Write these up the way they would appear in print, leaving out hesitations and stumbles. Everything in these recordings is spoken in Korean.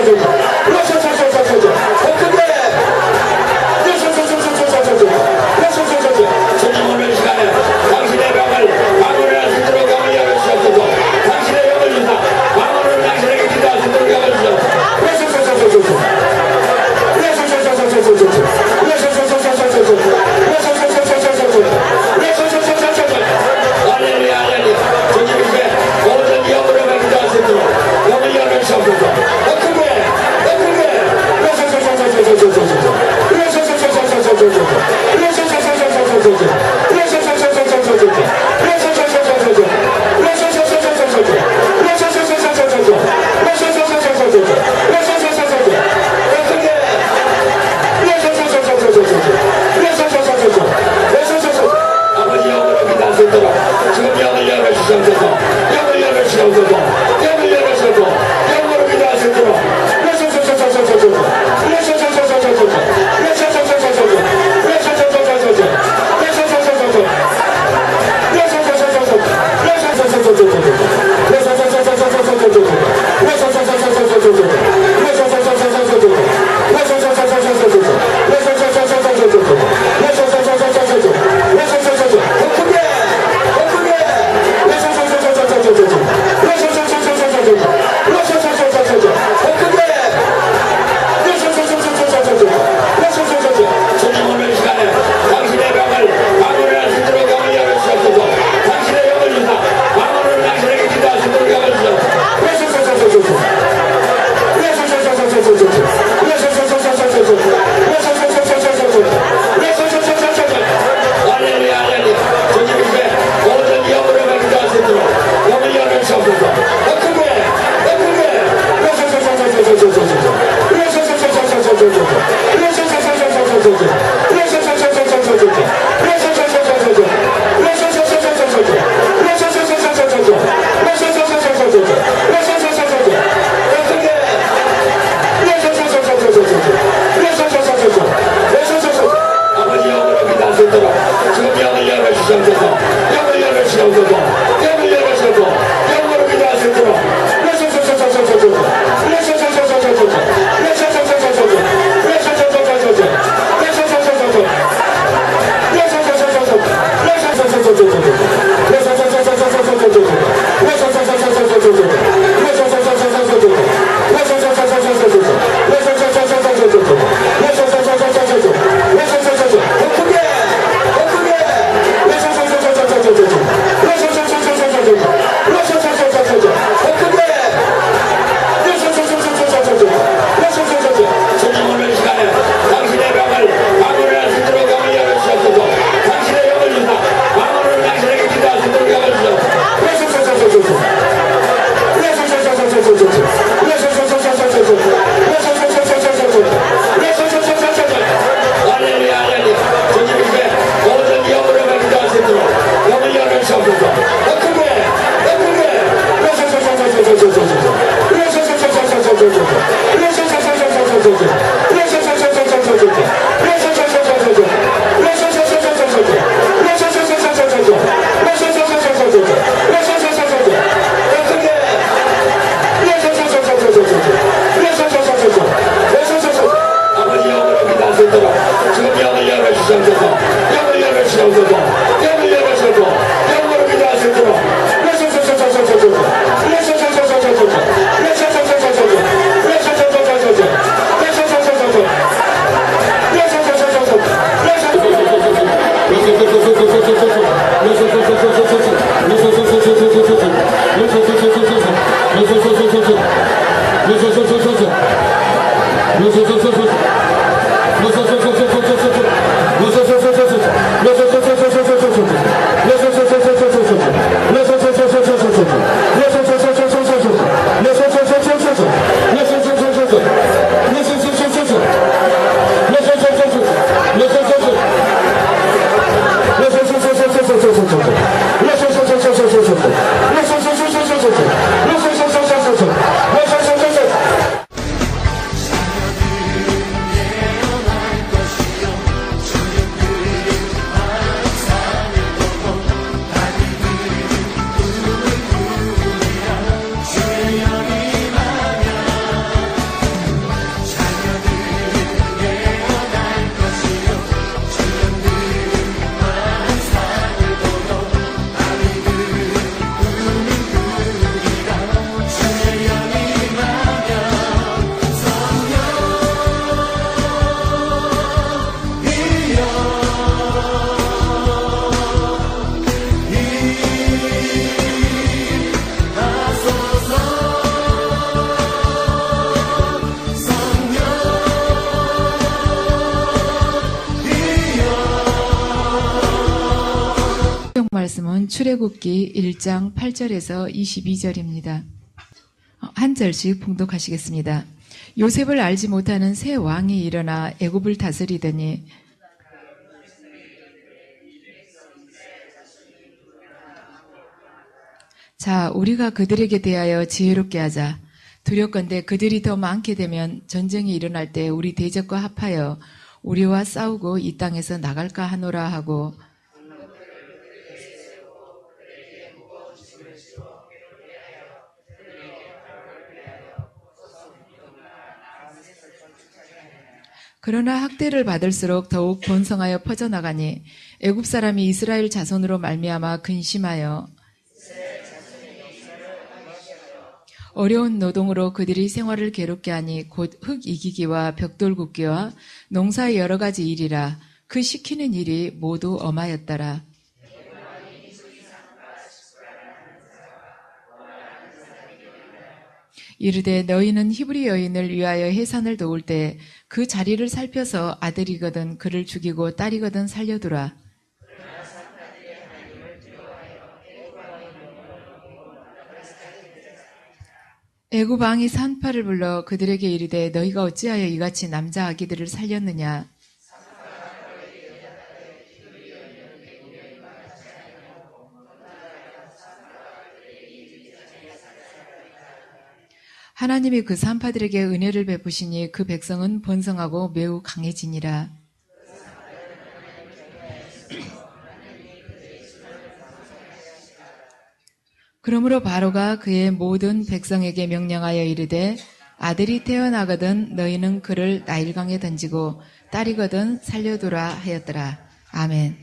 Let's go. 아버지 영으로 기도하시도록 지금 영을 열어주셔서 영을 열어주셔서 영을 열어주셔서 영으로 기도하시도록 말씀은 출애굽기 1장 8절에서 22절입니다. 한 절씩 봉독하시겠습니다. 요셉을 알지 못하는 새 왕이 일어나 애굽을 다스리더니 자, 우리가 그들에게 대하여 지혜롭게 하자. 두렵건대 그들이 더 많게 되면 전쟁이 일어날 때 우리 대적과 합하여 우리와 싸우고 이 땅에서 나갈까 하노라 하고 그러나 학대를 받을수록 더욱 번성하여 퍼져나가니 애굽 사람이 이스라엘 자손으로 말미암아 근심하여 어려운 노동으로 그들이 생활을 괴롭게 하니 곧 흙 이기기와 벽돌 굽기와 농사의 여러 가지 일이라 그 시키는 일이 모두 엄하였더라. 이르되 너희는 히브리 여인을 위하여 해산을 도울 때 그 자리를 살펴서 아들이거든 그를 죽이고 딸이거든 살려두라. 애굽 왕이 산파를 불러 그들에게 이르되 너희가 어찌하여 이같이 남자 아기들을 살렸느냐. 하나님이 그 산파들에게 은혜를 베푸시니 그 백성은 번성하고 매우 강해지니라. 그러므로 바로가 그의 모든 백성에게 명령하여 이르되 아들이 태어나거든 너희는 그를 나일강에 던지고 딸이거든 살려두라 하였더라. 아멘.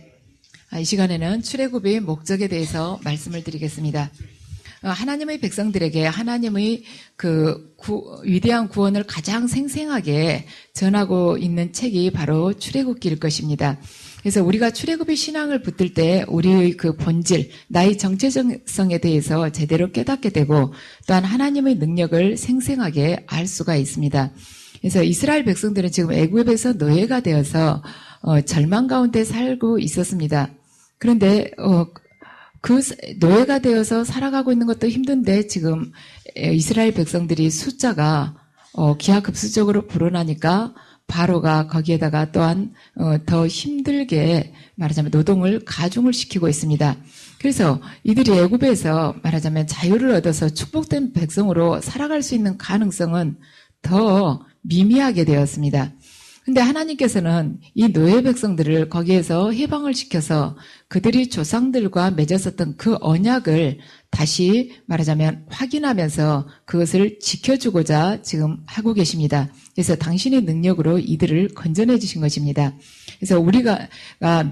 이 시간에는 출애굽의 목적에 대해서 말씀을 드리겠습니다. 하나님의 백성들에게 하나님의 위대한 구원을 가장 생생하게 전하고 있는 책이 바로 출애굽기일 것입니다. 그래서 우리가 출애굽의 신앙을 붙들 때 우리의 그 본질, 나의 정체성에 대해서 제대로 깨닫게 되고 또한 하나님의 능력을 생생하게 알 수가 있습니다. 그래서 이스라엘 백성들은 지금 애굽에서 노예가 되어서 절망 가운데 살고 있었습니다. 그런데 그 노예가 되어서 살아가고 있는 것도 힘든데 지금 이스라엘 백성들이 숫자가 기하급수적으로 불어나니까 바로가 거기에다가 또한 더 힘들게 말하자면 노동을 가중을 시키고 있습니다. 그래서 이들이 애굽에서 말하자면 자유를 얻어서 축복된 백성으로 살아갈 수 있는 가능성은 더 미미하게 되었습니다. 근데 하나님께서는 이 노예 백성들을 거기에서 해방을 시켜서 그들이 조상들과 맺었었던 그 언약을 다시 말하자면 확인하면서 그것을 지켜주고자 지금 하고 계십니다. 그래서 당신의 능력으로 이들을 건져내 주신 것입니다. 그래서 우리가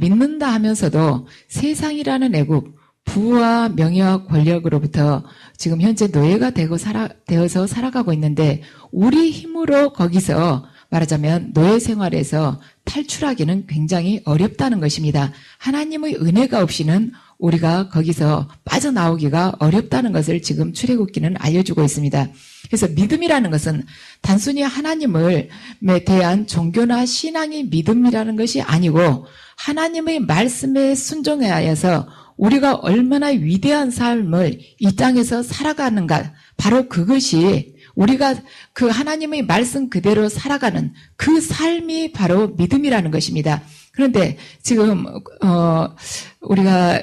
믿는다 하면서도 세상이라는 애굽, 부와 명예와 권력으로부터 지금 현재 노예가 되어서 살아가고 있는데 우리 힘으로 거기서 말하자면 노예 생활에서 탈출하기는 굉장히 어렵다는 것입니다. 하나님의 은혜가 없이는 우리가 거기서 빠져나오기가 어렵다는 것을 지금 출애굽기는 알려주고 있습니다. 그래서 믿음이라는 것은 단순히 하나님을 대한 종교나 신앙의 믿음이라는 것이 아니고 하나님의 말씀에 순종하여서 우리가 얼마나 위대한 삶을 이 땅에서 살아가는가, 바로 그것이 우리가 그 하나님의 말씀 그대로 살아가는 그 삶이 바로 믿음이라는 것입니다. 그런데 지금 우리가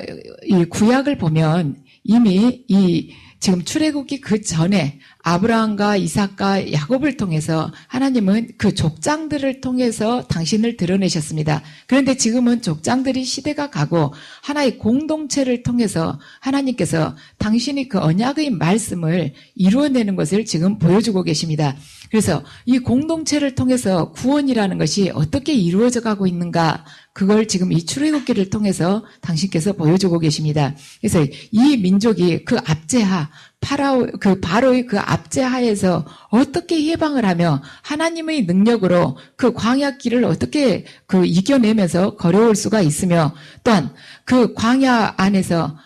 이 구약을 보면 이미 이 지금 출애굽기 그 전에 아브라함과 이삭과 야곱을 통해서 하나님은 그 족장들을 통해서 당신을 드러내셨습니다. 그런데 지금은 족장들이 시대가 가고 하나의 공동체를 통해서 하나님께서 당신이 그 언약의 말씀을 이루어내는 것을 지금 보여주고 계십니다. 그래서 이 공동체를 통해서 구원이라는 것이 어떻게 이루어져 가고 있는가, 그걸 지금 이 출애굽기를 통해서 당신께서 보여주고 계십니다. 그래서 이 민족이 그 압제하, 바로의 그 압제하에서 어떻게 해방을 하며 하나님의 능력으로 그 광야길을 어떻게 이겨내면서 걸어올 수가 있으며, 또한 그 광야에서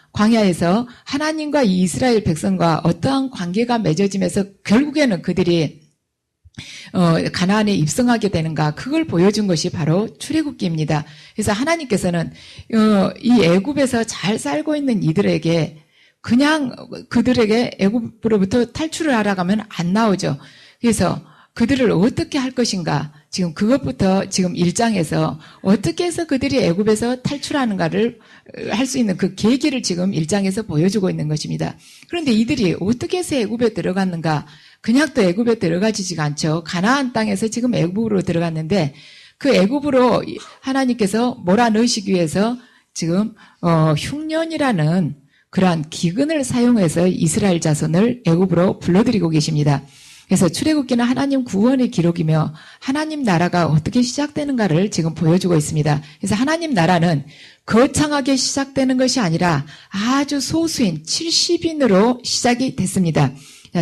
하나님과 이 이스라엘 백성과 어떠한 관계가 맺어지면서 결국에는 그들이 가나안에 입성하게 되는가, 그걸 보여준 것이 바로 출애굽기입니다. 그래서 하나님께서는 이 애굽에서 잘 살고 있는 이들에게 그냥 그들에게 애굽으로부터 탈출을 하라고 하면 안 나오죠. 그래서 그들을 어떻게 할 것인가, 지금 그것부터 지금 1장에서 어떻게 해서 그들이 애굽에서 탈출하는가를 할 수 있는 그 계기를 지금 1장에서 보여주고 있는 것입니다. 그런데 이들이 어떻게 해서 애굽에 들어갔는가, 그냥 또 애굽에 들어가지지가 않죠. 가나안 땅에서 지금 애굽으로 들어갔는데 그 애굽으로 하나님께서 몰아넣으시기 위해서 지금 흉년이라는 그러한 기근을 사용해서 이스라엘 자손을 애굽으로 불러들이고 계십니다. 그래서 출애굽기는 하나님 구원의 기록이며 하나님 나라가 어떻게 시작되는가를 지금 보여주고 있습니다. 그래서 하나님 나라는 거창하게 시작되는 것이 아니라 아주 소수인 70인으로 시작이 됐습니다.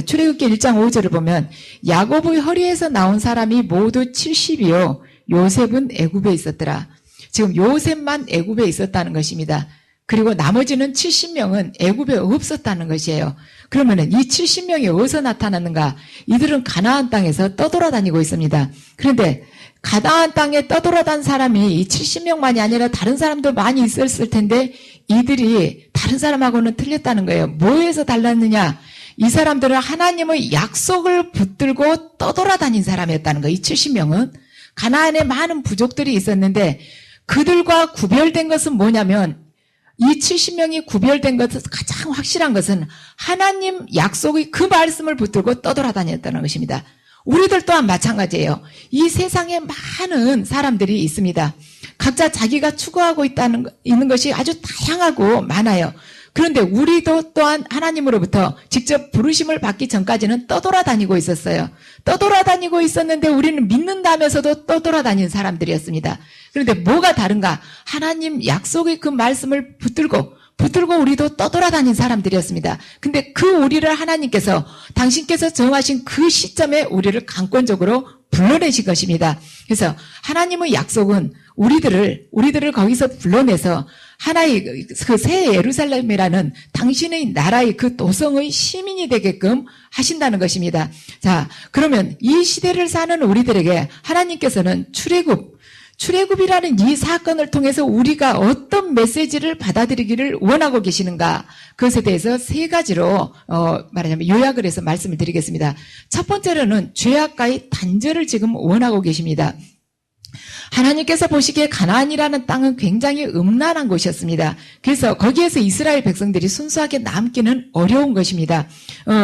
출애굽기 1장 5절을 보면 야곱의 허리에서 나온 사람이 모두 70이요 요셉은 애굽에 있었더라. 지금 요셉만 애굽에 있었다는 것입니다. 그리고 나머지는 70명은 애굽에 없었다는 것이에요. 그러면은 이 70명이 어디서 나타났는가? 이들은 가나안 땅에서 떠돌아다니고 있습니다. 그런데 가나안 땅에 떠돌아다닌 사람이 이 70명만이 아니라 다른 사람도 많이 있었을 텐데 이들이 다른 사람하고는 틀렸다는 거예요. 뭐에서 달랐느냐? 이 사람들은 하나님의 약속을 붙들고 떠돌아다닌 사람이었다는 거예요. 이 70명은 가나안에 많은 부족들이 있었는데 그들과 구별된 것은 뭐냐면, 이 70명이 구별된 것은 가장 확실한 것은 하나님 약속의 그 말씀을 붙들고 떠돌아다녔다는 것입니다. 우리들 또한 마찬가지예요. 이 세상에 많은 사람들이 있습니다. 각자 자기가 추구하고 있는 것이 아주 다양하고 많아요. 그런데 우리도 또한 하나님으로부터 직접 부르심을 받기 전까지는 떠돌아다니고 있었어요. 떠돌아다니고 있었는데 우리는 믿는다면서도 떠돌아다니는 사람들이었습니다. 그런데 뭐가 다른가? 하나님 약속의 그 말씀을 붙들고 우리도 떠돌아다닌 사람들이었습니다. 근데 그 우리를 하나님께서 당신께서 정하신 그 시점에 우리를 강권적으로 불러내신 것입니다. 그래서 하나님의 약속은 우리들을 거기서 불러내서 하나의 그 새 예루살렘이라는 당신의 나라의 그 도성의 시민이 되게끔 하신다는 것입니다. 자, 그러면 이 시대를 사는 우리들에게 하나님께서는 출애굽이라는 이 사건을 통해서 우리가 어떤 메시지를 받아들이기를 원하고 계시는가, 그것에 대해서 세 가지로 말하자면 요약을 해서 말씀을 드리겠습니다. 첫 번째로는 죄악과의 단절을 지금 원하고 계십니다. 하나님께서 보시기에 가나안이라는 땅은 굉장히 음란한 곳이었습니다. 그래서 거기에서 이스라엘 백성들이 순수하게 남기는 어려운 것입니다.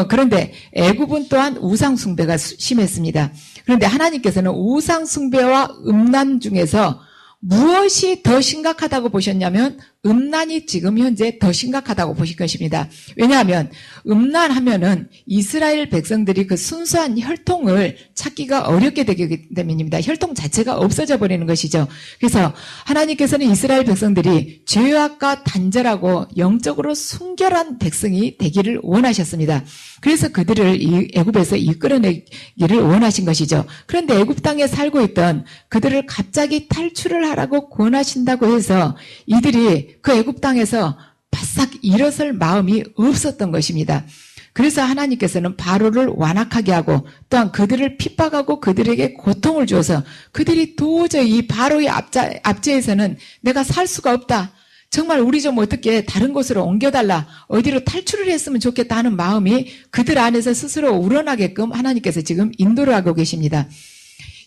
그런데 애굽은 또한 우상 숭배가 심했습니다. 그런데 하나님께서는 우상 숭배와 음란 중에서 무엇이 더 심각하다고 보셨냐면 음란이 지금 현재 더 심각하다고 보실 것입니다. 왜냐하면 음란하면은 이스라엘 백성들이 그 순수한 혈통을 찾기가 어렵게 되기 때문입니다. 혈통 자체가 없어져 버리는 것이죠. 그래서 하나님께서는 이스라엘 백성들이 죄악과 단절하고 영적으로 순결한 백성이 되기를 원하셨습니다. 그래서 그들을 이 애굽에서 이끌어내기를 원하신 것이죠. 그런데 애굽 땅에 살고 있던 그들을 갑자기 탈출을 하라고 권하신다고 해서 이들이 그 애굽 땅에서 바싹 일어설 마음이 없었던 것입니다. 그래서 하나님께서는 바로를 완악하게 하고 또한 그들을 핍박하고 그들에게 고통을 주어서 그들이 도저히 이 바로의 압제에서는 내가 살 수가 없다. 정말 우리 좀 어떻게 다른 곳으로 옮겨달라. 어디로 탈출을 했으면 좋겠다 하는 마음이 그들 안에서 스스로 우러나게끔 하나님께서 지금 인도를 하고 계십니다.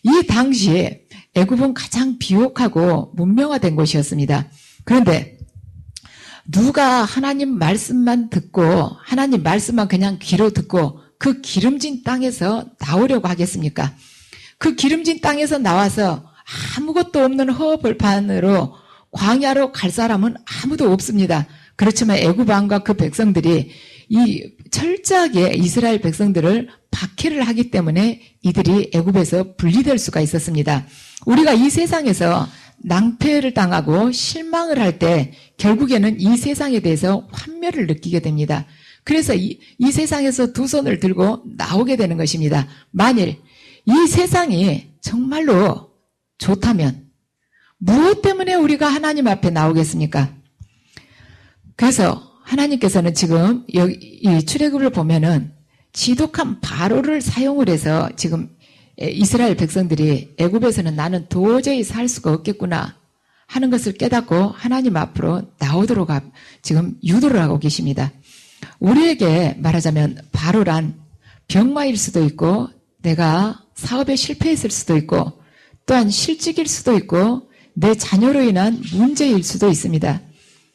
이 당시에 애굽은 가장 비옥하고 문명화된 곳이었습니다. 그런데 누가 하나님 말씀만 듣고 하나님 말씀만 그냥 귀로 듣고 그 기름진 땅에서 나오려고 하겠습니까? 그 기름진 땅에서 나와서 아무것도 없는 허벌판으로 광야로 갈 사람은 아무도 없습니다. 그렇지만 애굽 왕과 그 백성들이 이 철저하게 이스라엘 백성들을 박해를 하기 때문에 이들이 애굽에서 분리될 수가 있었습니다. 우리가 이 세상에서 낭패를 당하고 실망을 할 때 결국에는 이 세상에 대해서 환멸을 느끼게 됩니다. 그래서 이 세상에서 두 손을 들고 나오게 되는 것입니다. 만일 이 세상이 정말로 좋다면 무엇 때문에 우리가 하나님 앞에 나오겠습니까? 그래서 하나님께서는 지금 이 출애굽을 보면은 지독한 바로를 사용을 해서 지금 이스라엘 백성들이 애굽에서는 나는 도저히 살 수가 없겠구나 하는 것을 깨닫고 하나님 앞으로 나오도록 지금 유도를 하고 계십니다. 우리에게 말하자면 바로란 병마일 수도 있고 내가 사업에 실패했을 수도 있고 또한 실직일 수도 있고 내 자녀로 인한 문제일 수도 있습니다.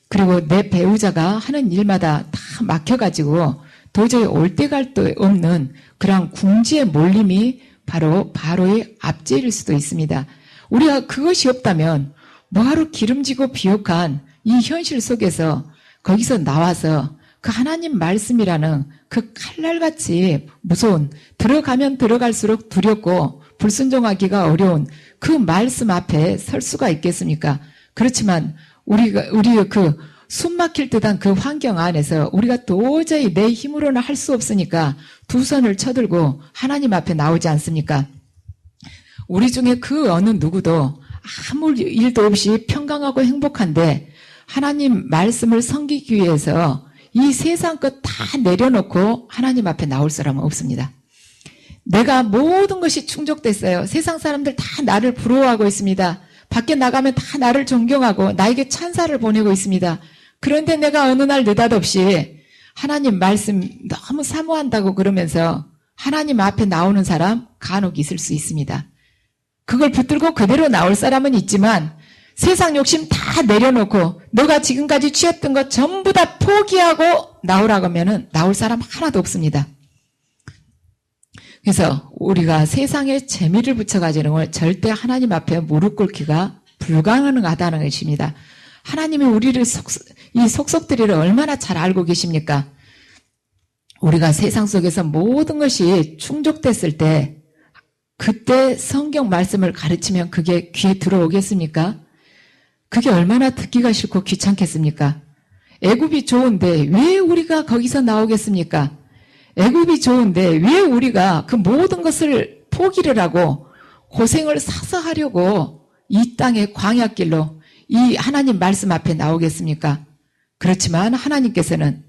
그리고 내 배우자가 하는 일마다 다 막혀가지고 도저히 올 데 갈 데 없는 그런 궁지의 몰림이 바로 바로의 압제일 수도 있습니다. 우리가 그것이 없다면 뭐하러 기름지고 비옥한 이 현실 속에서 거기서 나와서 그 하나님 말씀이라는 그 칼날같이 무서운 들어가면 들어갈수록 두렵고 불순종하기가 어려운 그 말씀 앞에 설 수가 있겠습니까? 그렇지만 우리의 그 숨막힐 듯한 그 환경 안에서 우리가 도저히 내 힘으로는 할 수 없으니까 두 손을 쳐들고 하나님 앞에 나오지 않습니까? 우리 중에 그 어느 누구도 아무 일도 없이 평강하고 행복한데 하나님 말씀을 섬기기 위해서 이 세상 것 다 내려놓고 하나님 앞에 나올 사람은 없습니다. 내가 모든 것이 충족됐어요. 세상 사람들 다 나를 부러워하고 있습니다. 밖에 나가면 다 나를 존경하고 나에게 찬사를 보내고 있습니다. 그런데 내가 어느 날 느닷없이 하나님 말씀 너무 사모한다고 그러면서 하나님 앞에 나오는 사람 간혹 있을 수 있습니다. 그걸 붙들고 그대로 나올 사람은 있지만 세상 욕심 다 내려놓고 너가 지금까지 취했던 것 전부 다 포기하고 나오라고 하면은 나올 사람 하나도 없습니다. 그래서 우리가 세상에 재미를 붙여가지고 절대 하나님 앞에 무릎 꿇기가 불가능하다는 것입니다. 하나님이 우리를 이 속속들이를 얼마나 잘 알고 계십니까? 우리가 세상 속에서 모든 것이 충족됐을 때 그때 성경 말씀을 가르치면 그게 귀에 들어오겠습니까? 그게 얼마나 듣기가 싫고 귀찮겠습니까? 애굽이 좋은데 왜 우리가 거기서 나오겠습니까? 애굽이 좋은데 왜 우리가 그 모든 것을 포기를 하고 고생을 사서 하려고 이 땅의 광야길로 이 하나님 말씀 앞에 나오겠습니까? 그렇지만 하나님께서는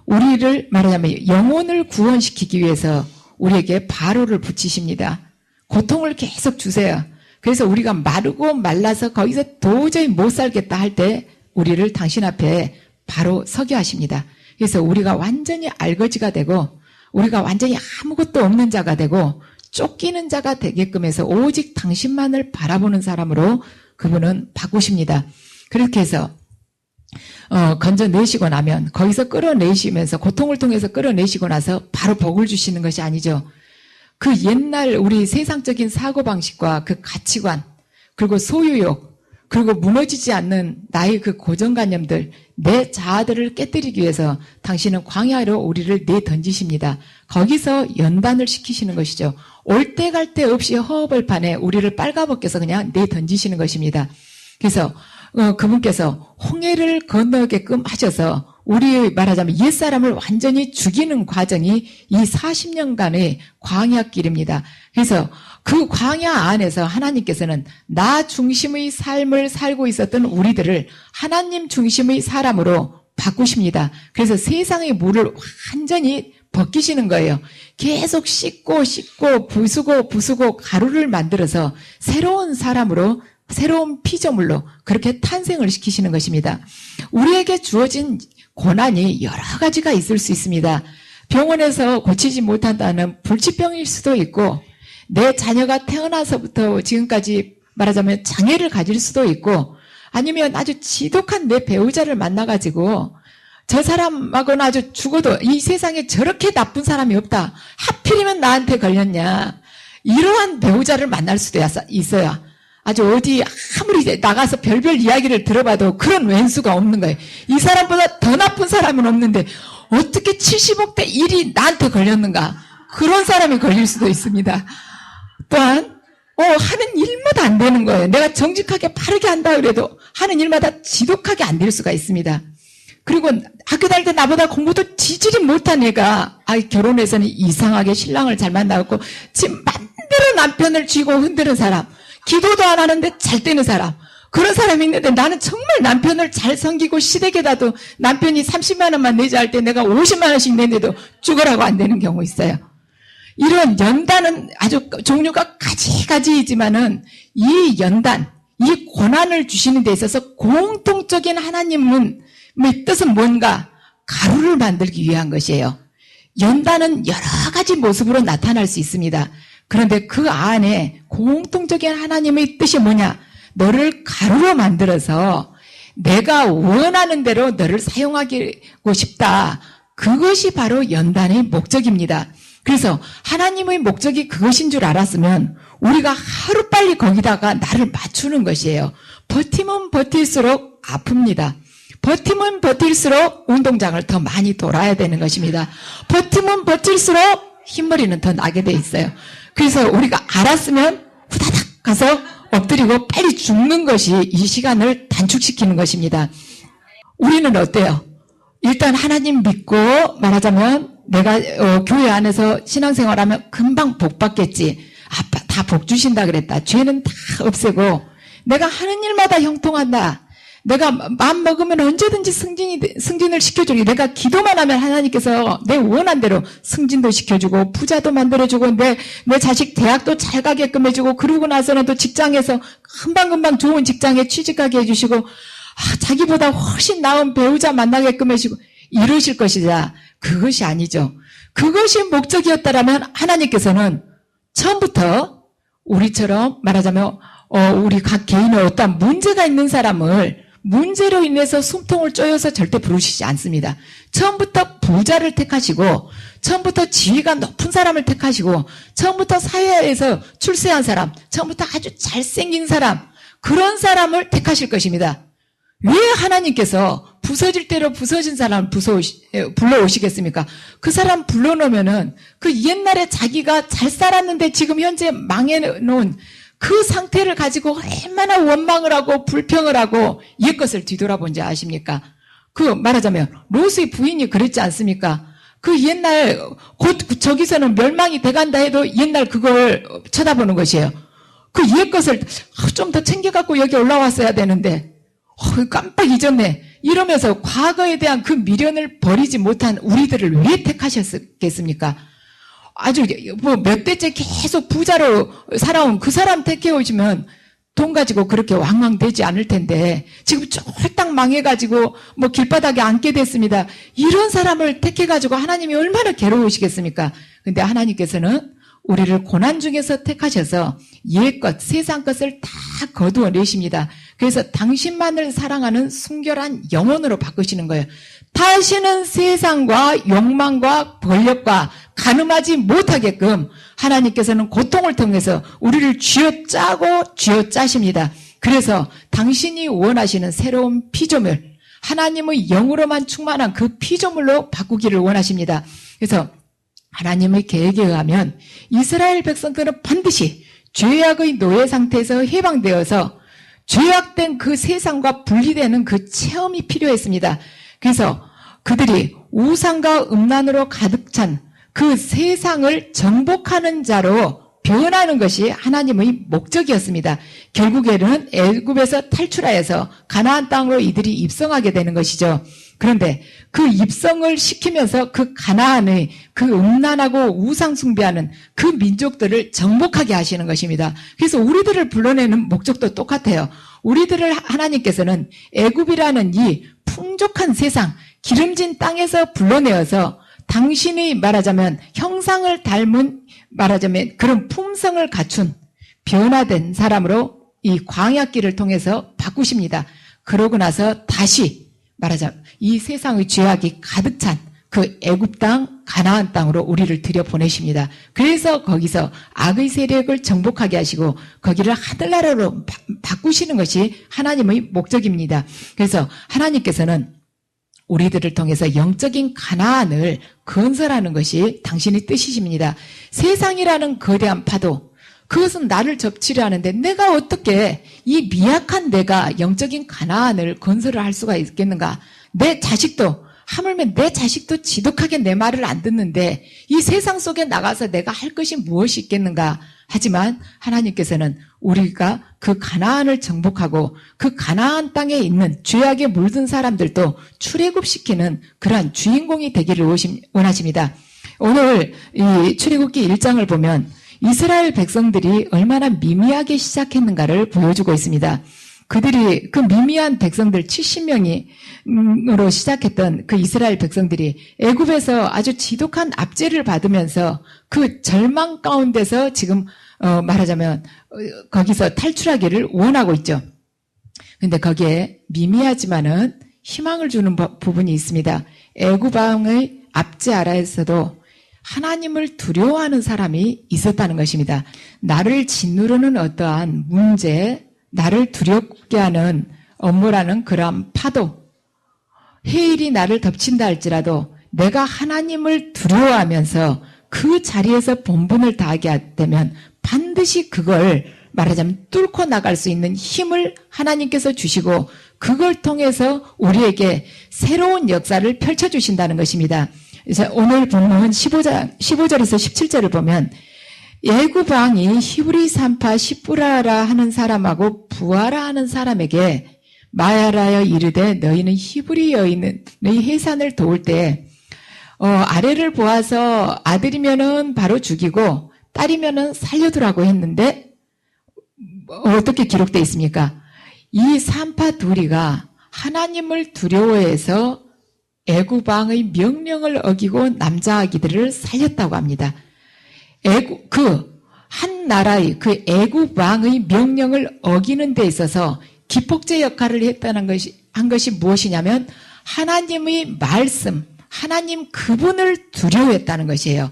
우리를 말하자면 영혼을 구원시키기 위해서 우리에게 바로를 붙이십니다. 고통을 계속 주세요. 그래서 우리가 마르고 말라서 거기서 도저히 못 살겠다 할 때 우리를 당신 앞에 바로 서게 하십니다. 그래서 우리가 완전히 알거지가 되고 우리가 완전히 아무것도 없는 자가 되고 쫓기는 자가 되게끔 해서 오직 당신만을 바라보는 사람으로 그분은 바꾸십니다. 그렇게 해서 건져내시고 나면 거기서 끌어내시면서 고통을 통해서 끌어내시고 나서 바로 복을 주시는 것이 아니죠. 그 옛날 우리 세상적인 사고방식과 그 가치관 그리고 소유욕 그리고 무너지지 않는 나의 그 고정관념들 내 자아들을 깨뜨리기 위해서 당신은 광야로 우리를 내던지십니다. 거기서 연단을 시키시는 것이죠. 올 때 갈 데 없이 허허벌판에 우리를 빨가벗겨서 그냥 내던지시는 것입니다. 그래서 그분께서 홍해를 건너게끔 하셔서 우리 말하자면 옛사람을 완전히 죽이는 과정이 이 40년간의 광야길입니다. 그래서 그 광야 안에서 하나님께서는 나 중심의 삶을 살고 있었던 우리들을 하나님 중심의 사람으로 바꾸십니다. 그래서 세상의 물을 완전히 벗기시는 거예요. 계속 씻고 부수고 가루를 만들어서 새로운 사람으로 새로운 피조물로 그렇게 탄생을 시키시는 것입니다. 우리에게 주어진 고난이 여러 가지가 있을 수 있습니다. 병원에서 고치지 못한다는 불치병일 수도 있고 내 자녀가 태어나서부터 지금까지 말하자면 장애를 가질 수도 있고 아니면 아주 지독한 내 배우자를 만나가지고 저 사람하고는 아주 죽어도 이 세상에 저렇게 나쁜 사람이 없다. 하필이면 나한테 걸렸냐. 이러한 배우자를 만날 수도 있어요. 아주 어디 아무리 나가서 별별 이야기를 들어봐도 그런 왼수가 없는 거예요. 이 사람보다 더 나쁜 사람은 없는데 어떻게 70억 대 1이 나한테 걸렸는가. 그런 사람이 걸릴 수도 있습니다. 또한 하는 일마다 안 되는 거예요. 내가 정직하게 바르게 한다 그래도 하는 일마다 지독하게 안 될 수가 있습니다. 그리고 학교 다닐 때 나보다 공부도 지질이 못한 애가 결혼해서는 이상하게 신랑을 잘 만나고 지금 맘대로 남편을 쥐고 흔드는 사람, 기도도 안 하는데 잘 되는 사람, 그런 사람이 있는데 나는 정말 남편을 잘 섬기고 시댁에다도 남편이 30만 원만 내자 할 때 내가 50만 원씩 내는데도 죽으라고 안 되는 경우 있어요. 이런 연단은 아주 종류가 가지가지이지만은 이 연단, 이 고난을 주시는 데 있어서 공통적인 하나님의 뜻은 뭔가? 가루를 만들기 위한 것이에요. 연단은 여러 가지 모습으로 나타날 수 있습니다. 그런데 그 안에 공통적인 하나님의 뜻이 뭐냐? 너를 가루로 만들어서 내가 원하는 대로 너를 사용하고 싶다. 그것이 바로 연단의 목적입니다. 그래서 하나님의 목적이 그것인 줄 알았으면 우리가 하루빨리 거기다가 나를 맞추는 것이에요. 버티면 버틸수록 아픕니다. 버티면 버틸수록 운동장을 더 많이 돌아야 되는 것입니다. 버티면 버틸수록 흰머리는 더 나게 돼 있어요. 그래서 우리가 알았으면 후다닥 가서 엎드리고 빨리 죽는 것이 이 시간을 단축시키는 것입니다. 우리는 어때요? 일단 하나님 믿고 말하자면 내가 교회 안에서 신앙생활하면 금방 복 받겠지. 다 복 주신다 그랬다. 죄는 다 없애고 내가 하는 일마다 형통한다. 내가 마음 먹으면 언제든지 승진을 시켜주고 내가 기도만 하면 하나님께서 내 원한 대로 승진도 시켜주고 부자도 만들어주고 내 자식 대학도 잘 가게끔 해주고 그러고 나서는 또 직장에서 금방금방 좋은 직장에 취직하게 해주시고 자기보다 훨씬 나은 배우자 만나게끔 해주고 이러실 것이다. 그것이 아니죠. 그것이 목적이었다라면 하나님께서는 처음부터 우리처럼 말하자면 우리 각 개인의 어떤 문제가 있는 사람을 문제로 인해서 숨통을 쪼여서 절대 부르시지 않습니다. 처음부터 부자를 택하시고 처음부터 지위가 높은 사람을 택하시고 처음부터 사회에서 출세한 사람, 처음부터 아주 잘생긴 사람, 그런 사람을 택하실 것입니다. 왜 하나님께서 부서질 대로 부서진 사람을 불러오시겠습니까? 그 사람 불러놓으면은 그 옛날에 자기가 잘 살았는데 지금 현재 망해놓은 그 상태를 가지고 얼마나 원망을 하고 불평을 하고 옛 것을 뒤돌아본지 아십니까? 그 말하자면 롯의 부인이 그랬지 않습니까? 그 옛날 곧 저기서는 멸망이 돼간다 해도 옛날 그걸 쳐다보는 것이에요. 그 옛 것을 좀 더 챙겨갖고 여기 올라왔어야 되는데 깜빡 잊었네. 이러면서 과거에 대한 그 미련을 버리지 못한 우리들을 왜 택하셨겠습니까? 아주 몇 대째 계속 부자로 살아온 그 사람 택해오시면 돈 가지고 그렇게 왕왕되지 않을 텐데 지금 쫄딱 망해가지고 길바닥에 앉게 됐습니다. 이런 사람을 택해가지고 하나님이 얼마나 괴로우시겠습니까? 근데 하나님께서는 우리를 고난 중에서 택하셔서 옛것, 세상 것을 다 거두어 내십니다. 그래서 당신만을 사랑하는 순결한 영혼으로 바꾸시는 거예요. 다시는 세상과 욕망과 권력과 가늠하지 못하게끔 하나님께서는 고통을 통해서 우리를 쥐어짜고 쥐어짜십니다. 그래서 당신이 원하시는 새로운 피조물, 하나님의 영으로만 충만한 그 피조물로 바꾸기를 원하십니다. 그래서 하나님의 계획에 의하면 이스라엘 백성들은 반드시 죄악의 노예 상태에서 해방되어서 죄악된 그 세상과 분리되는 그 체험이 필요했습니다. 그래서 그들이 우상과 음란으로 가득 찬 그 세상을 정복하는 자로 변하는 것이 하나님의 목적이었습니다. 결국에는 애굽에서 탈출하여서 가나안 땅으로 이들이 입성하게 되는 것이죠. 그런데 그 입성을 시키면서 그 가나안의 그 음란하고 우상 숭배하는 그 민족들을 정복하게 하시는 것입니다. 그래서 우리들을 불러내는 목적도 똑같아요. 우리들을 하나님께서는 애굽이라는 이 풍족한 세상, 기름진 땅에서 불러내어서 당신이 말하자면 형상을 닮은 말하자면 그런 품성을 갖춘 변화된 사람으로 이 광야길을 통해서 바꾸십니다. 그러고 나서 다시 말하자면 이 세상의 죄악이 가득 찬 그 애굽 땅, 가나안 땅으로 우리를 들여보내십니다. 그래서 거기서 악의 세력을 정복하게 하시고 거기를 하늘나라로 바꾸시는 것이 하나님의 목적입니다. 그래서 하나님께서는 우리들을 통해서 영적인 가나안을 건설하는 것이 당신의 뜻이십니다. 세상이라는 거대한 파도, 그것은 나를 접치려 하는데 내가 어떻게 이 미약한 내가 영적인 가나안을 건설을 할 수가 있겠는가? 내 자식도 하물며 내 자식도 지독하게 내 말을 안 듣는데 이 세상 속에 나가서 내가 할 것이 무엇이 있겠는가? 하지만 하나님께서는 우리가 그 가나안을 정복하고 그 가나안 땅에 있는 죄악에 물든 사람들도 출애굽시키는 그러한 주인공이 되기를 원하십니다. 오늘 이 출애굽기 1장을 보면 이스라엘 백성들이 얼마나 미미하게 시작했는가를 보여주고 있습니다. 그들이 그 미미한 백성들 70명으로 시작했던 그 이스라엘 백성들이 애굽에서 아주 지독한 압제를 받으면서 그 절망 가운데서 지금 말하자면 거기서 탈출하기를 원하고 있죠. 근데 거기에 미미하지만은 희망을 주는 부분이 있습니다. 애굽 왕의 압제 아래에서도 하나님을 두려워하는 사람이 있었다는 것입니다. 나를 짓누르는 어떠한 문제, 나를 두렵게 하는 업무라는 그러한 파도, 해일이 나를 덮친다 할지라도 내가 하나님을 두려워하면서 그 자리에서 본분을 다하게 되면 반드시 그걸 말하자면 뚫고 나갈 수 있는 힘을 하나님께서 주시고 그걸 통해서 우리에게 새로운 역사를 펼쳐주신다는 것입니다. 그래서 오늘 본문 15절에서 17절을 보면 애굽 왕이 히브리 산파 시브라라 하는 사람하고 부하라 하는 사람에게 말하여 이르되 너희는 히브리 여인의 해산을 도울 때 아래를 보아서 아들이면은 바로 죽이고 딸이면은 살려두라고 했는데 어떻게 기록되어 있습니까? 이 산파 둘이가 하나님을 두려워해서 애굽 왕의 명령을 어기고 남자 아기들을 살렸다고 합니다. 한 나라의 그 애굽 왕의 명령을 어기는 데 있어서 기폭제 역할을 한 것이 무엇이냐면 하나님의 말씀, 하나님 그분을 두려워했다는 것이에요.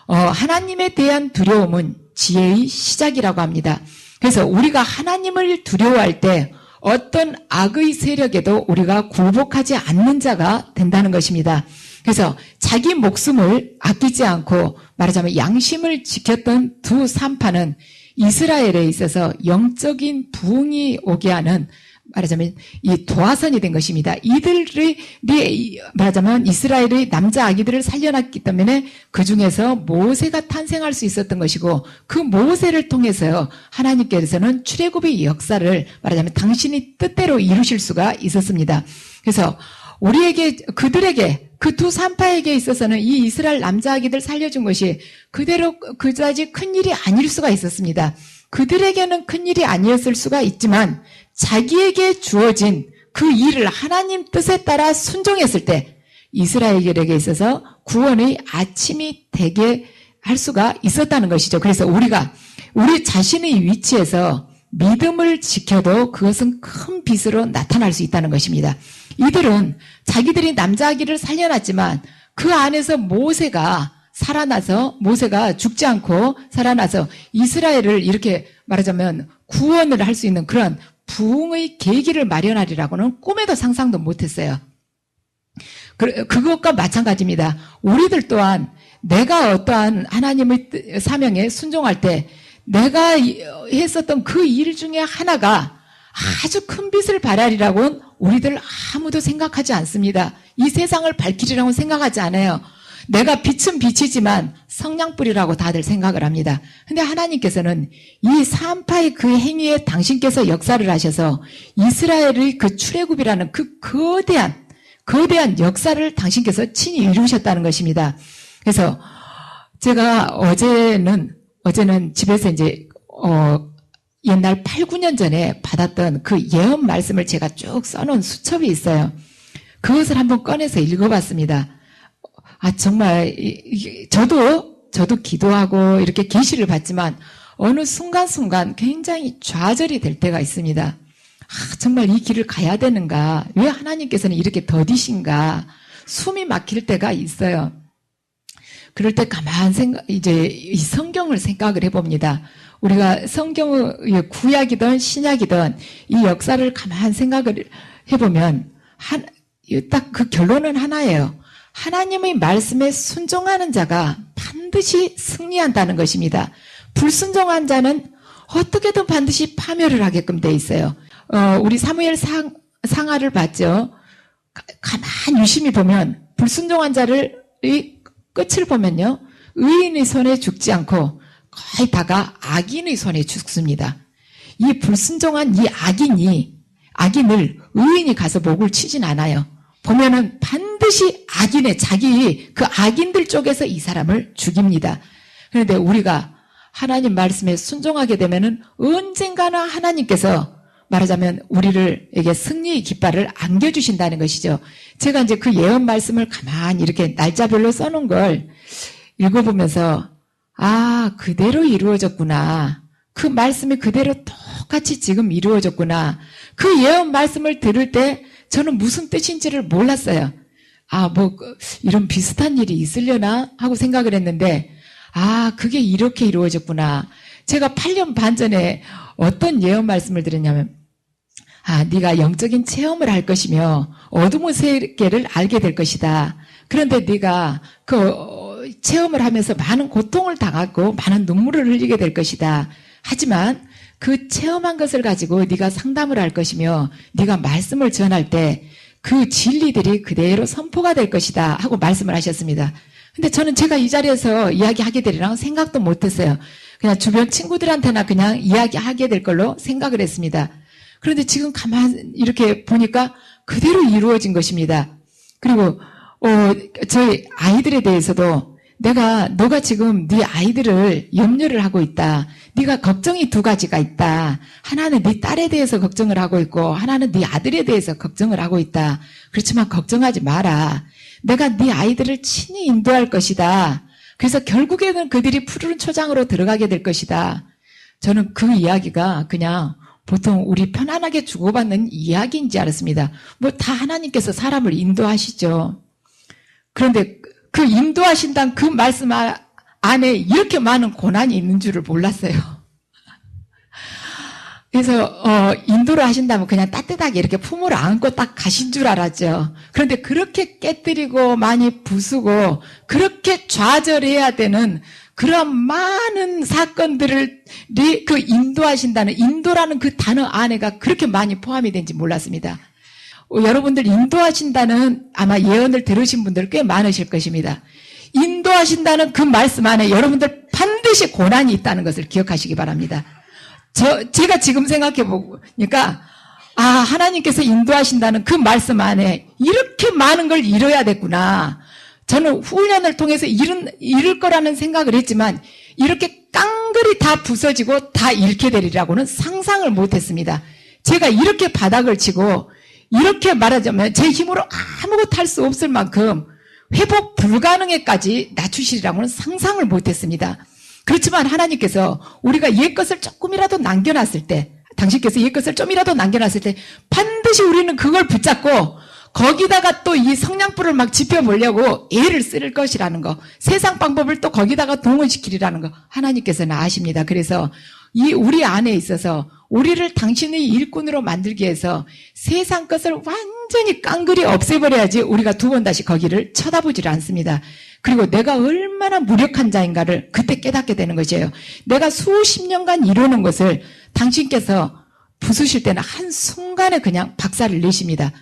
하나님에 대한 두려움은 지혜의 시작이라고 합니다. 그래서 우리가 하나님을 두려워할 때 어떤 악의 세력에도 우리가 굴복하지 않는 자가 된다는 것입니다. 그래서 자기 목숨을 아끼지 않고 말하자면 양심을 지켰던 두 산파는 이스라엘에 있어서 영적인 부흥이 오게 하는 말하자면 이 도화선이 된 것입니다. 이들이 말하자면 이스라엘의 남자 아기들을 살려놨기 때문에 그 중에서 모세가 탄생할 수 있었던 것이고 그 모세를 통해서 하나님께서는 출애굽의 역사를 말하자면 당신이 뜻대로 이루실 수가 있었습니다. 그래서 그들에게 그 두 산파에게 있어서는 이 이스라엘 남자 아기들 살려준 것이 그다지 큰 일이 아닐 수가 있었습니다. 그들에게는 큰 일이 아니었을 수가 있지만 자기에게 주어진 그 일을 하나님 뜻에 따라 순종했을 때 이스라엘에게 있어서 구원의 아침이 되게 할 수가 있었다는 것이죠. 그래서 우리가 우리 자신의 위치에서 믿음을 지켜도 그것은 큰 빛으로 나타날 수 있다는 것입니다. 이들은 자기들이 남자 아기를 살려놨지만 그 안에서 모세가 죽지 않고 살아나서 이스라엘을 이렇게 말하자면 구원을 할 수 있는 그런 부흥의 계기를 마련하리라고는 꿈에도 상상도 못했어요. 그것과 마찬가지입니다. 우리들 또한 내가 어떠한 하나님의 사명에 순종할 때 내가 했었던 그 일 중에 하나가 아주 큰 빛을 발하리라고는 우리들 아무도 생각하지 않습니다. 이 세상을 밝히리라고는 생각하지 않아요. 내가 빛은 빛이지만 성냥불이라고 다들 생각을 합니다. 근데 하나님께서는 이 산파의 그 행위에 당신께서 역사를 하셔서 이스라엘의 그 출애굽이라는 그 거대한 역사를 당신께서 친히 이루셨다는 것입니다. 그래서 제가 어제는 집에서 이제 옛날 8, 9년 전에 받았던 그 예언 말씀을 제가 쭉 써놓은 수첩이 있어요. 그것을 한번 꺼내서 읽어봤습니다. 정말 저도 기도하고 이렇게 계시를 받지만 어느 순간순간 굉장히 좌절이 될 때가 있습니다. 정말 이 길을 가야 되는가? 왜 하나님께서는 이렇게 더디신가? 숨이 막힐 때가 있어요. 그럴 때 이제 이 성경을 생각을 해봅니다. 우리가 성경의 구약이든 신약이든 이 역사를 가만 생각을 해보면 딱 그 결론은 하나예요. 하나님의 말씀에 순종하는 자가 반드시 승리한다는 것입니다. 불순종한 자는 어떻게든 반드시 파멸을 하게끔 돼 있어요. 우리 사무엘 상하를 봤죠. 가만 유심히 보면 불순종한 자의 끝을 보면요. 의인의 손에 죽지 않고 거의 다가 악인의 손에 죽습니다. 이 불순종한 이 악인을 의인이 가서 목을 치진 않아요. 보면은 반드시 자기 그 악인들 쪽에서 이 사람을 죽입니다. 그런데 우리가 하나님 말씀에 순종하게 되면은 언젠가는 하나님께서 말하자면 우리에게 승리의 깃발을 안겨주신다는 것이죠. 제가 이제 그 예언 말씀을 가만히 이렇게 날짜별로 써놓은 걸 읽어보면서 그대로 이루어졌구나. 그 말씀이 그대로 똑같이 지금 이루어졌구나. 그 예언 말씀을 들을 때 저는 무슨 뜻인지를 몰랐어요. 이런 비슷한 일이 있으려나 하고 생각을 했는데 그게 이렇게 이루어졌구나. 제가 8년 반 전에 어떤 예언 말씀을 드렸냐면 네가 영적인 체험을 할 것이며 어둠의 세계를 알게 될 것이다. 그런데 네가 그 체험을 하면서 많은 고통을 당하고 많은 눈물을 흘리게 될 것이다. 하지만 그 체험한 것을 가지고 네가 상담을 할 것이며 네가 말씀을 전할 때 그 진리들이 그대로 선포가 될 것이다 하고 말씀을 하셨습니다. 근데 저는 제가 이 자리에서 이야기하게 되리라고 생각도 못했어요. 그냥 주변 친구들한테나 그냥 이야기하게 될 걸로 생각을 했습니다. 그런데 지금 가만 이렇게 보니까 그대로 이루어진 것입니다. 그리고 저희 아이들에 대해서도 너가 지금 네 아이들을 염려를 하고 있다. 네가 걱정이 두 가지가 있다. 하나는 네 딸에 대해서 걱정을 하고 있고 하나는 네 아들에 대해서 걱정을 하고 있다. 그렇지만 걱정하지 마라. 내가 네 아이들을 친히 인도할 것이다. 그래서 결국에는 그들이 푸르른 초장으로 들어가게 될 것이다. 저는 그 이야기가 그냥 보통 우리 편안하게 주고받는 이야기인지 알았습니다. 다 하나님께서 사람을 인도하시죠. 그런데 그 인도하신다는 그 말씀 안에 이렇게 많은 고난이 있는 줄을 몰랐어요. 그래서 인도를 하신다면 그냥 따뜻하게 이렇게 품으로 안고 딱 가신 줄 알았죠. 그런데 그렇게 깨뜨리고 많이 부수고 그렇게 좌절해야 되는 그런 많은 사건들을 그 인도라는 그 단어 안에가 그렇게 많이 포함이 된지 몰랐습니다. 여러분들 인도하신다는 아마 예언을 들으신 분들 꽤 많으실 것입니다. 인도하신다는 그 말씀 안에 여러분들 반드시 고난이 있다는 것을 기억하시기 바랍니다. 제가 지금 생각해 보니까 하나님께서 인도하신다는 그 말씀 안에 이렇게 많은 걸 이뤄야 됐구나. 저는 훈련을 통해서 이룰 거라는 생각을 했지만 이렇게 깡그리 다 부서지고 다 잃게 되리라고는 상상을 못했습니다. 제가 이렇게 바닥을 치고 이렇게 말하자면 제 힘으로 아무것도 할 수 없을 만큼 회복 불가능에까지 낮추시리라고는 상상을 못했습니다. 그렇지만 하나님께서 우리가 옛것을 조금이라도 남겨놨을 때, 당신께서 옛것을 좀이라도 남겨놨을 때 반드시 우리는 그걸 붙잡고 거기다가 또 이 성냥불을 막 지펴보려고 애를 쓸 것이라는 거, 세상 방법을 또 거기다가 동원시키리라는 거 하나님께서는 아십니다. 그래서 이 우리 안에 있어서 우리를 당신의 일꾼으로 만들기 위해서 세상 것을 완전히 깡그리 없애버려야지 우리가 두 번 다시 거기를 쳐다보질 않습니다. 그리고 내가 얼마나 무력한 자인가를 그때 깨닫게 되는 것이에요. 내가 수십 년간 이루는 것을 당신께서 부수실 때는 한순간에 그냥 박살을 내십니다.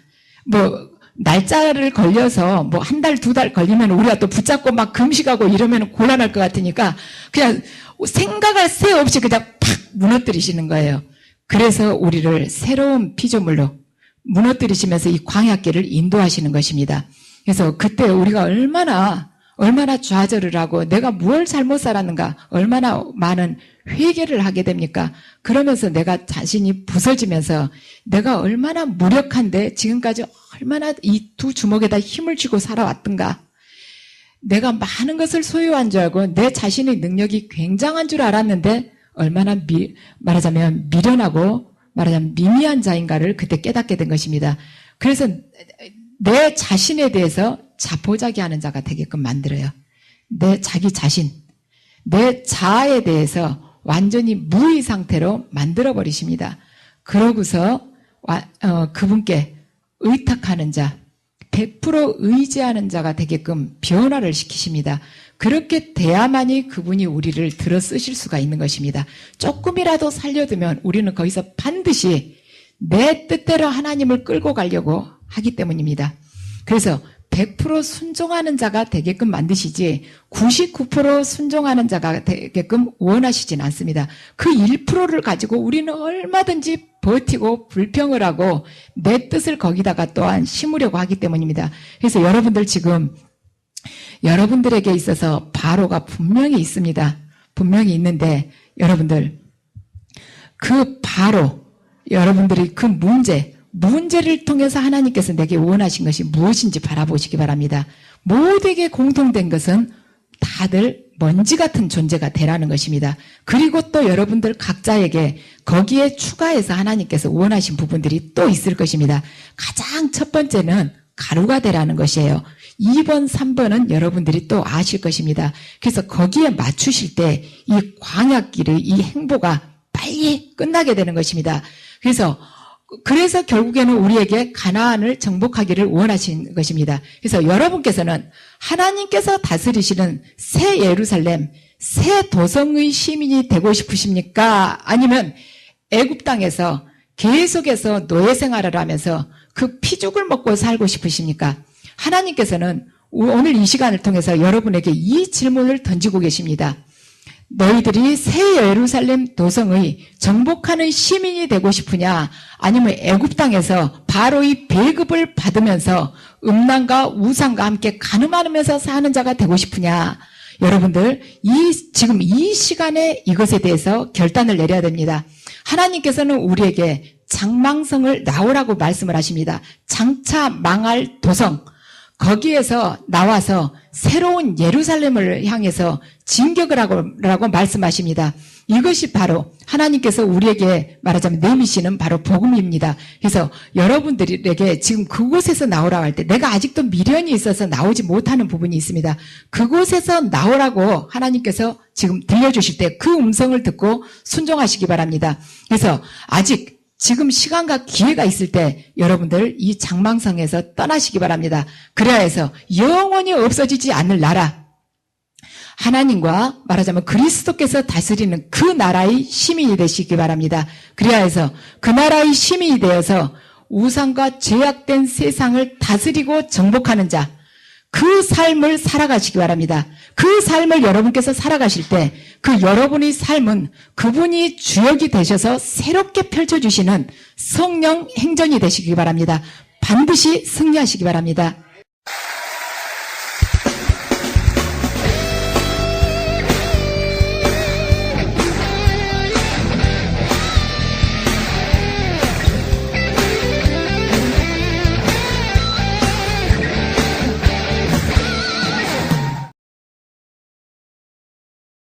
날짜를 걸려서 한 달, 두 달 걸리면 우리가 또 붙잡고 막 금식하고 이러면 곤란할 것 같으니까 그냥 생각할 새 없이 그냥 팍 무너뜨리시는 거예요. 그래서 우리를 새로운 피조물로 무너뜨리시면서 이 광야길을 인도하시는 것입니다. 그래서 그때 우리가 얼마나 좌절을 하고 내가 뭘 잘못 살았는가, 얼마나 많은 회개를 하게 됩니까? 그러면서 내가 자신이 부서지면서 내가 얼마나 무력한데 지금까지 얼마나 이 두 주먹에다 힘을 쥐고 살아왔던가, 내가 많은 것을 소유한 줄 알고 내 자신의 능력이 굉장한 줄 알았는데 얼마나 말하자면 미련하고 말하자면 미미한 자인가를 그때 깨닫게 된 것입니다. 그래서 내 자신에 대해서 자포자기하는 자가 되게끔 만들어요. 내 자기 자신, 내 자아에 대해서 완전히 무의 상태로 만들어버리십니다. 그러고서 그분께 의탁하는 자, 100% 의지하는 자가 되게끔 변화를 시키십니다. 그렇게 돼야만이 그분이 우리를 들어 쓰실 수가 있는 것입니다. 조금이라도 살려두면 우리는 거기서 반드시 내 뜻대로 하나님을 끌고 가려고 하기 때문입니다. 그래서 100% 순종하는 자가 되게끔 만드시지 99% 순종하는 자가 되게끔 원하시진 않습니다. 그 1%를 가지고 우리는 얼마든지 버티고 불평을 하고 내 뜻을 거기다가 또한 심으려고 하기 때문입니다. 그래서 여러분들 지금 여러분들에게 있어서 바로가 분명히 있습니다. 분명히 있는데 여러분들 그 바로 여러분들이 그 문제를 통해서 하나님께서 내게 원하신 것이 무엇인지 바라보시기 바랍니다. 모두에게 공통된 것은 다들 먼지 같은 존재가 되라는 것입니다. 그리고 또 여러분들 각자에게 거기에 추가해서 하나님께서 원하신 부분들이 또 있을 것입니다. 가장 첫 번째는 가루가 되라는 것이에요. 2번, 3번은 여러분들이 또 아실 것입니다. 그래서 거기에 맞추실 때 이 광야길의 이 행보가 빨리 끝나게 되는 것입니다. 그래서 결국에는 우리에게 가나안을 정복하기를 원하신 것입니다. 그래서 여러분께서는 하나님께서 다스리시는 새 예루살렘, 새 도성의 시민이 되고 싶으십니까? 아니면 애굽 땅에서 계속해서 노예 생활을 하면서 그 피죽을 먹고 살고 싶으십니까? 하나님께서는 오늘 이 시간을 통해서 여러분에게 이 질문을 던지고 계십니다. 너희들이 새 예루살렘 도성의 정복하는 시민이 되고 싶으냐? 아니면 애굽 땅에서 바로의 배급을 받으면서 음란과 우상과 함께 가늠하면서 사는 자가 되고 싶으냐? 여러분들 지금 이 시간에 이것에 대해서 결단을 내려야 됩니다. 하나님께서는 우리에게 장망성을 나오라고 말씀을 하십니다. 장차 망할 도성, 거기에서 나와서 새로운 예루살렘을 향해서 진격을 하라고 말씀하십니다. 이것이 바로 하나님께서 우리에게 말하자면 내미시는 바로 복음입니다. 그래서 여러분들에게 지금 그곳에서 나오라고 할 때 내가 아직도 미련이 있어서 나오지 못하는 부분이 있습니다. 그곳에서 나오라고 하나님께서 지금 들려주실 때 그 음성을 듣고 순종하시기 바랍니다. 그래서 아직 지금 시간과 기회가 있을 때 여러분들 이 장망성에서 떠나시기 바랍니다. 그래야 해서 영원히 없어지지 않을 나라, 하나님과 말하자면 그리스도께서 다스리는 그 나라의 시민이 되시기 바랍니다. 그래야 해서 그 나라의 시민이 되어서 우상과 죄악된 세상을 다스리고 정복하는 자, 그 삶을 살아가시기 바랍니다. 그 삶을 여러분께서 살아가실 때 그 여러분의 삶은 그분이 주역이 되셔서 새롭게 펼쳐주시는 성령 행전이 되시기 바랍니다. 반드시 승리하시기 바랍니다.